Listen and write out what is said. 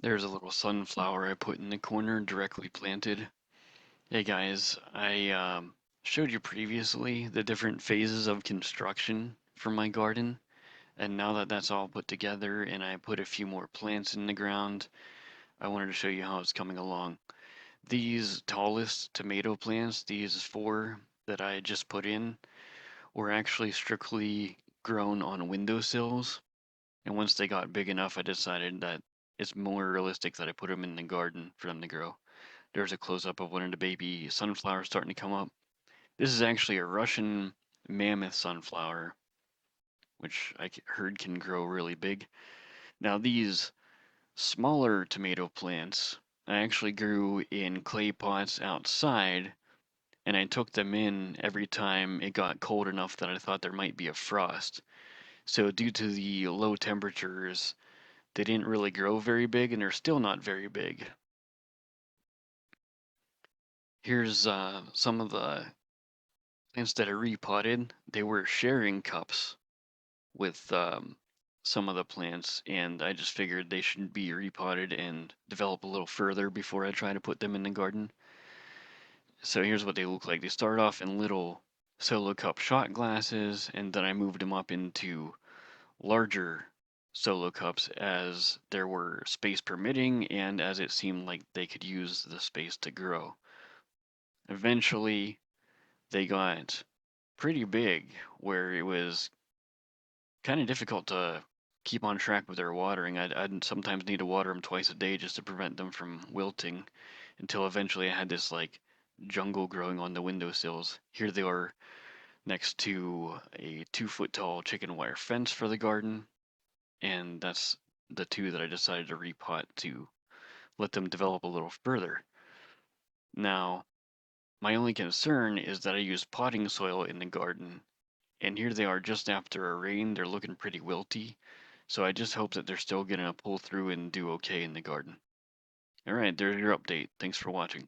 There's a little sunflower I put in the corner directly planted. Hey guys, I showed you previously the different phases of construction for my garden, and now that that's all put together and I put a few more plants in the ground, I wanted to show you how it's coming along. These tallest tomato plants, these four that I just put in, were actually strictly grown on windowsills, and once they got big enough, I decided that it's more realistic that I put them in the garden for them to grow. There's a close up of one of the baby sunflowers starting to come up. This is actually a Russian mammoth sunflower, which heard can grow really big. Now, these smaller tomato plants I actually grew in clay pots outside, and I took them in every time it got cold enough that I thought there might be a frost. So, due to the low temperatures, they didn't really grow very big, and they're still not very big. Here's some of the plants that are repotted. They were sharing cups with some of the plants, and I just figured they should be repotted and develop a little further before I try to put them in the garden. So here's what they look like. They start off in little solo cup shot glasses, and then I moved them up into larger solo cups as there were space permitting and as it seemed like they could use the space to grow. Eventually, they got pretty big where it was kind of difficult to keep on track with their watering. I'd sometimes need to water them twice a day just to prevent them from wilting until eventually I had this like jungle growing on the windowsills. Here they are next to a 2 foot tall chicken wire fence for the garden, and that's the two that I decided to repot to let them develop a little further. Now, my only concern is that I used potting soil in the garden, and here they are just after a rain. They're looking pretty wilty. So I just hope that they're still gonna pull through and do okay in the garden. All right, there's your update. Thanks for watching.